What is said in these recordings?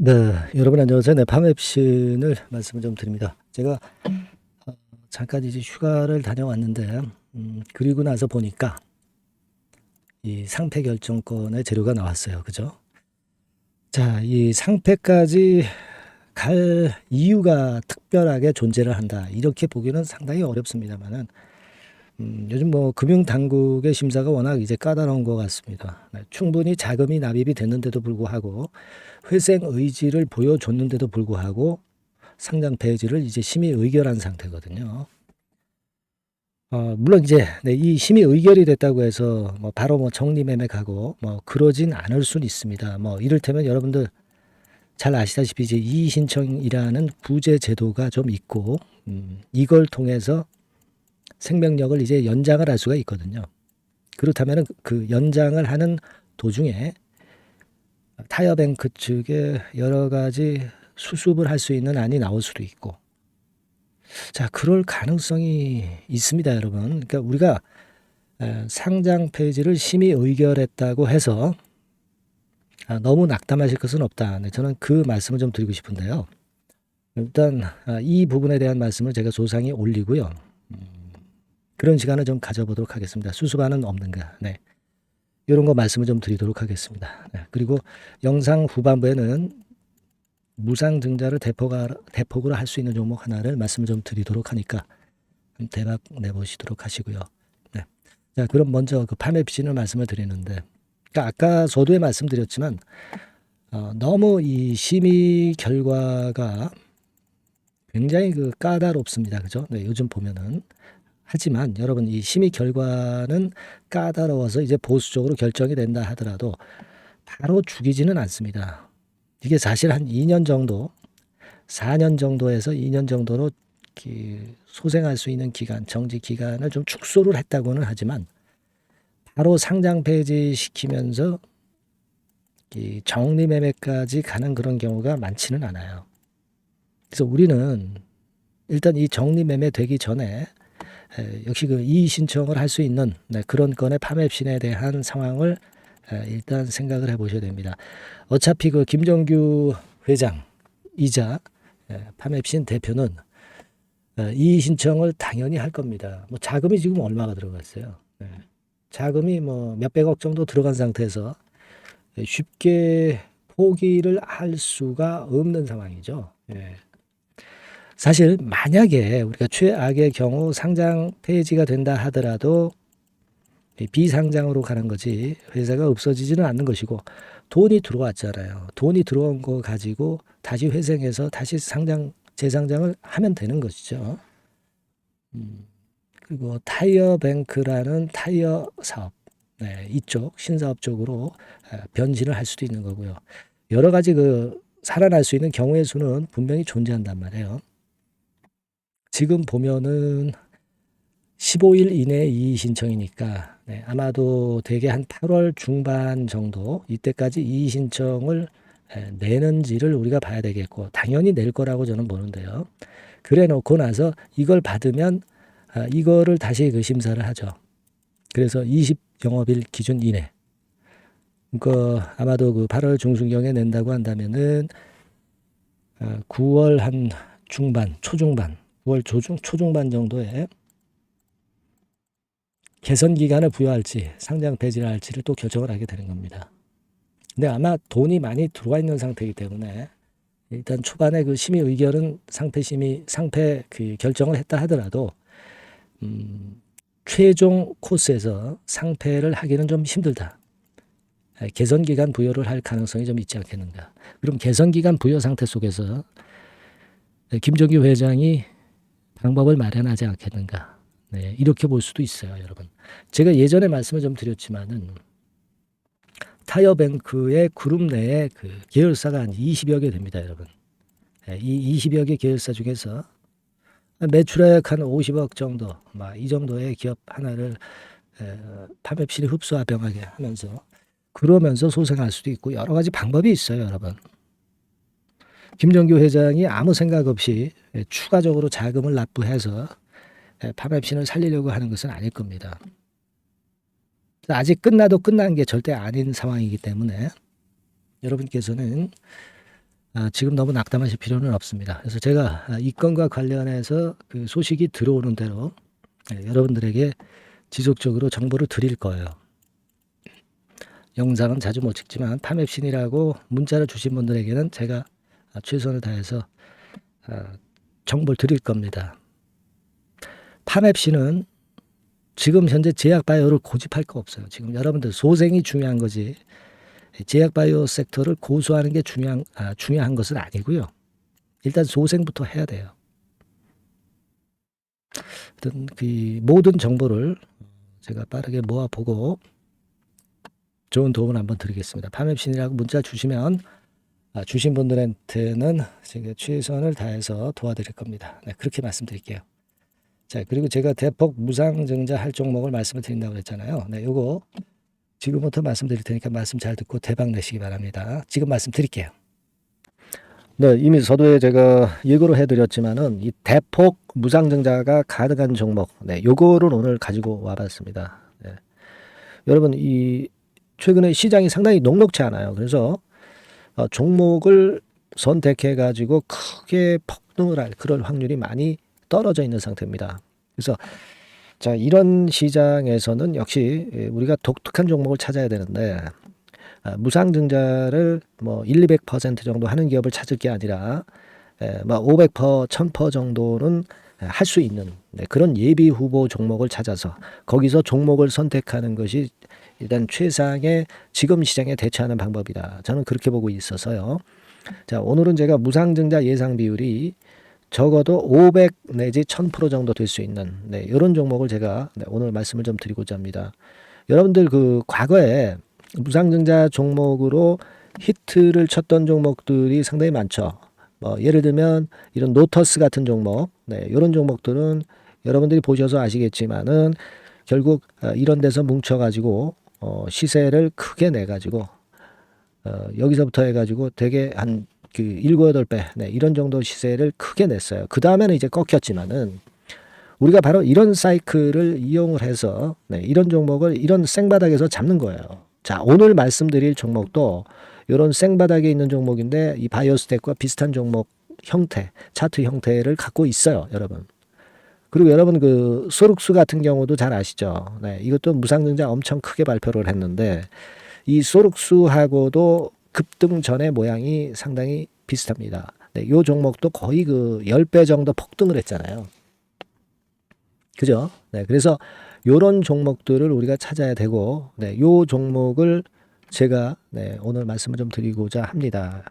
네, 여러분 안녕하세요. 네, 밤앱신을 말씀을 좀 드립니다. 제가 잠깐 이제 휴가를 다녀왔는데, 그리고 나서 보니까 이 상패 결정권의 재료가 나왔어요. 그죠? 자, 이 상패까지 갈 이유가 특별하게 존재를 한다. 이렇게 보기는 상당히 어렵습니다만은, 요즘 뭐 금융당국의 심사가 워낙 이제 까다로운 것 같습니다. 네, 충분히 자금이 납입이 됐는데도 불구하고 회생 의지를 보여줬는데도 불구하고 상장 폐지를 이제 심의 의결한 상태거든요. 물론 이제 네, 이 심의 의결이 됐다고 해서 뭐 바로 뭐 정리매매 가고 뭐 그러진 않을 수는 있습니다. 뭐 이를테면 여러분들 잘 아시다시피 이제 이의 신청이라는 구제 제도가 좀 있고 이걸 통해서 생명력을 이제 연장을 할 수가 있거든요. 그렇다면은 그 연장을 하는 도중에 타이어뱅크 측에 여러 가지 수습을 할 수 있는 안이 나올 수도 있고, 자, 그럴 가능성이 있습니다, 여러분. 그러니까 우리가 상장 폐지를 심의 의결했다고 해서 너무 낙담하실 것은 없다. 네, 저는 그 말씀을 좀 드리고 싶은데요. 일단 이 부분에 대한 말씀을 제가 조상히 올리고요. 그런 시간을 좀 가져보도록 하겠습니다. 수습안은 없는가? 네. 이런 거 말씀을 좀 드리도록 하겠습니다. 네. 그리고 영상 후반부에는 무상증자를 대폭으로 할 수 있는 종목 하나를 말씀을 좀 드리도록 하니까 대박 내보시도록 하시고요. 네. 자, 그럼 먼저 그 파맵신을 말씀을 드리는데, 그러니까 아까 저도 말씀드렸지만 너무 이 심의 결과가 굉장히 그 까다롭습니다. 그죠? 네, 요즘 보면은. 하지만 여러분 이 심의 결과는 까다로워서 이제 보수적으로 결정이 된다 하더라도 바로 죽이지는 않습니다. 이게 사실 한 2년 정도, 4년 정도에서 2년 정도로 소생할 수 있는 기간, 정지 기간을 좀 축소를 했다고는 하지만 바로 상장 폐지시키면서 이 정리매매까지 가는 그런 경우가 많지는 않아요. 그래서 우리는 일단 이 정리매매 되기 전에 역시 그 이의 신청을 할 수 있는 그런 건의 파맵신에 대한 상황을 일단 생각을 해보셔야 됩니다. 어차피 그 김정규 회장이자 파맵신 대표는 이의 신청을 당연히 할 겁니다. 뭐 자금이 지금 얼마가 들어갔어요? 자금이 뭐 몇백억 정도 들어간 상태에서 쉽게 포기를 할 수가 없는 상황이죠. 사실 만약에 우리가 최악의 경우 상장 폐지가 된다 하더라도 비상장으로 가는 거지 회사가 없어지지는 않는 것이고, 돈이 들어왔잖아요. 돈이 들어온 거 가지고 다시 회생해서 다시 재상장을 하면 되는 것이죠. 그리고 타이어뱅크라는 타이어 사업, 이쪽 신사업 쪽으로 변신을 할 수도 있는 거고요. 여러 가지 그 살아날 수 있는 경우의 수는 분명히 존재한단 말이에요. 지금 보면은 15일 이내 이의 신청이니까 아마도 대개 한 8월 중반 정도 이때까지 이의 신청을 내는지를 우리가 봐야 되겠고, 당연히 낼 거라고 저는 보는데요. 그래 놓고 나서 이걸 받으면 이거를 다시 그 심사를 하죠. 그래서 20 영업일 기준 이내. 그러니까 아마도 그 8월 중순경에 낸다고 한다면은 9월 한 중반, 초중반, 9월 초중반 정도에 개선 기간을 부여할지 상장 폐지를 할지를 또 결정을 하게 되는 겁니다. 근데 아마 돈이 많이 들어와 있는 상태이기 때문에 일단 초반에 그 심의 의결은 상패 그 결정을 했다 하더라도 최종 코스에서 상패를 하기는 좀 힘들다. 개선 기간 부여를 할 가능성이 좀 있지 않겠는가. 그럼 개선 기간 부여 상태 속에서 김정규 회장이 방법을 마련하지 않겠는가. 네, 이렇게 볼 수도 있어요, 여러분. 제가 예전에 말씀을 좀 드렸지만은 타이어뱅크의 그룹 내에 그 계열사가 한 20여 개 됩니다, 여러분. 이 20여 개 계열사 중에서 매출액 한 50억 정도, 이 정도의 기업 하나를 파맵실이 흡수합병하게 하면서 그러면서 소생할 수도 있고 여러 가지 방법이 있어요, 여러분. 김정규 회장이 아무 생각 없이 추가적으로 자금을 납부해서 파맵신을 살리려고 하는 것은 아닐 겁니다. 아직 끝나도 끝난 게 절대 아닌 상황이기 때문에 여러분께서는 지금 너무 낙담하실 필요는 없습니다. 그래서 제가 이 건과 관련해서 그 소식이 들어오는 대로 여러분들에게 지속적으로 정보를 드릴 거예요. 영상은 자주 못 찍지만 팜앱신이라고 문자를 주신 분들에게는 제가 최선을 다해서 정보를 드릴 겁니다. 팜앱신은 지금 현재 제약바이오를 고집할 거 없어요. 지금 여러분들 소생이 중요한 거지 제약바이오 섹터를 고수하는 게 중요한 것은 아니고요. 일단 소생부터 해야 돼요. 어떤 그 모든 정보를 제가 빠르게 모아보고 좋은 도움을 한번 드리겠습니다. 팜앱신이라고 문자 주시면 주신 분들한테는 제가 최선을 다해서 도와드릴 겁니다. 네, 그렇게 말씀드릴게요. 자, 그리고 제가 대폭 무상증자 할 종목을 말씀을 드린다고 했잖아요. 네, 요거 지금부터 말씀드릴 테니까 말씀 잘 듣고 대박 내시기 바랍니다. 지금 말씀드릴게요. 네, 이미 서두에 제가 예고를 해드렸지만은 이 대폭 무상증자가 가능한 종목, 네, 요거를 오늘 가지고 와봤습니다. 네. 여러분, 이 최근에 시장이 상당히 녹록치 않아요. 그래서 종목을 선택해 가지고 크게 폭등을 할 그럴 확률이 많이 떨어져 있는 상태입니다. 그래서 자, 이런 시장에서는 역시 우리가 독특한 종목을 찾아야 되는데 무상증자를 뭐 1, 200% 정도 하는 기업을 찾을 게 아니라 뭐 500%, 1000% 정도는 할 수 있는 그런 예비 후보 종목을 찾아서 거기서 종목을 선택하는 것이 일단 최상의 지금 시장에 대처하는 방법이다. 저는 그렇게 보고 있어서요. 자, 오늘은 제가 무상증자 예상 비율이 적어도 500 내지 1000% 정도 될 수 있는 이런 종목을 제가 오늘 말씀을 좀 드리고자 합니다. 여러분들 그 과거에 무상증자 종목으로 히트를 쳤던 종목들이 상당히 많죠. 뭐 예를 들면 이런 노터스 같은 종목, 이런 종목들은 여러분들이 보셔서 아시겠지만은 결국 이런 데서 뭉쳐가지고 시세를 크게 내가지고 여기서부터 해가지고 되게 한 그 7, 8배 이런 정도 시세를 크게 냈어요. 그 다음에는 이제 꺾였지만은 우리가 바로 이런 사이클을 이용을 해서 이런 종목을 이런 생바닥에서 잡는 거예요. 자, 오늘 말씀드릴 종목도 이런 생바닥에 있는 종목인데 이 바이오스텍과 비슷한 종목 형태, 차트 형태를 갖고 있어요, 여러분. 그리고 여러분 그 소룩스 같은 경우도 잘 아시죠? 이것도 무상증자 엄청 크게 발표를 했는데 이 소룩스하고도 급등 전의 모양이 상당히 비슷합니다. 이 종목도 거의 그 10배 정도 폭등을 했잖아요. 그죠? 그래서 요런 종목들을 우리가 찾아야 되고, 요 종목을 제가 오늘 말씀을 좀 드리고자 합니다.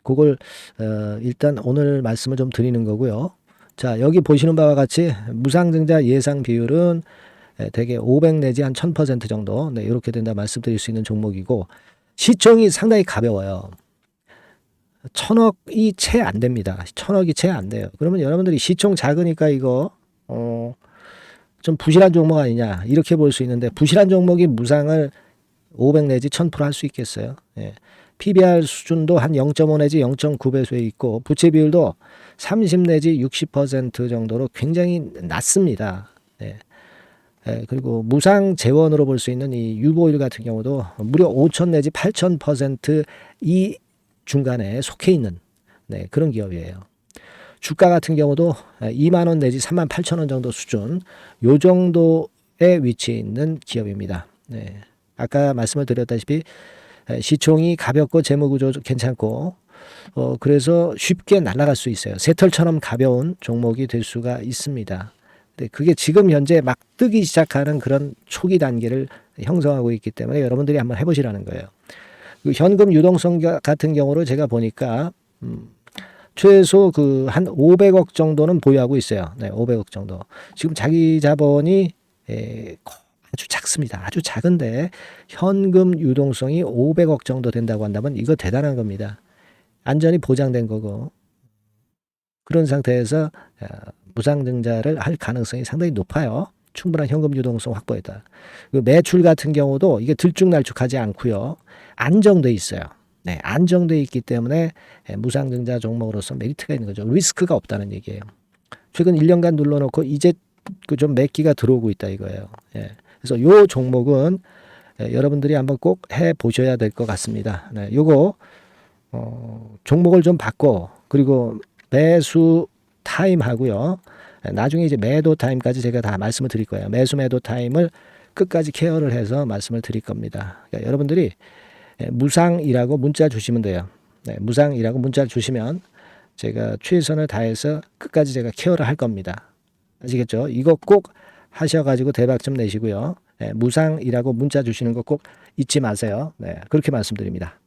그걸 일단 오늘 말씀을 좀 드리는 거고요. 자, 여기 보시는 바와 같이 무상증자 예상 비율은 대개 500 내지 한 1000% 정도 이렇게 된다 말씀드릴 수 있는 종목이고 시총이 상당히 가벼워요. 1000억이 채 안 됩니다. 1000억이 채 안 돼요. 그러면 여러분들이 시총 작으니까 이거 좀 부실한 종목 아니냐 이렇게 볼 수 있는데 부실한 종목이 무상을 500 내지 1000% 할 수 있겠어요. PBR 수준도 한 0.5 내지 0.9배수에 있고 부채 비율도 30 내지 60% 정도로 굉장히 낮습니다. 그리고 무상 재원으로 볼 수 있는 이 유보율 같은 경우도 무려 5000 내지 8000% 이 중간에 속해 있는 그런 기업이에요. 주가 같은 경우도 2만 원 내지 3만 8천 원 정도 수준 요 정도에 위치해 있는 기업입니다. 아까 말씀을 드렸다시피 시총이 가볍고 재무구조 괜찮고 그래서 쉽게 날아갈 수 있어요. 새털처럼 가벼운 종목이 될 수가 있습니다. 그게 지금 현재 막 뜨기 시작하는 그런 초기 단계를 형성하고 있기 때문에 여러분들이 한번 해보시라는 거예요. 그 현금 유동성 같은 경우로 제가 보니까 최소 그 한 500억 정도는 보유하고 있어요. 500억 정도. 지금 자기 자본이 아주 작습니다. 아주 작은데 현금 유동성이 500억 정도 된다고 한다면 이거 대단한 겁니다. 안전이 보장된 거고 그런 상태에서 무상증자를 할 가능성이 상당히 높아요. 충분한 현금 유동성 확보했다. 매출 같은 경우도 이게 들쭉날쭉하지 않고요. 안정돼 있어요. 안정돼 있기 때문에 무상증자 종목으로서 메리트가 있는 거죠. 리스크가 없다는 얘기예요. 최근 1년간 눌러놓고 이제 그 좀 매기가 들어오고 있다 이거예요. 그래서 요 종목은 여러분들이 한번 꼭 해 보셔야 될 것 같습니다. 요거 종목을 좀 바꿔, 그리고 매수 타임 하고요. 나중에 이제 매도 타임까지 제가 다 말씀을 드릴 거예요. 매수 매도 타임을 끝까지 케어를 해서 말씀을 드릴 겁니다. 그러니까 여러분들이 무상이라고 문자 주시면 돼요. 네, 무상이라고 문자 주시면 제가 최선을 다해서 끝까지 제가 케어를 할 겁니다. 아시겠죠? 이거 꼭 하셔가지고 대박 좀 내시고요. 네, 무상이라고 문자 주시는 거 꼭 잊지 마세요. 네, 그렇게 말씀드립니다.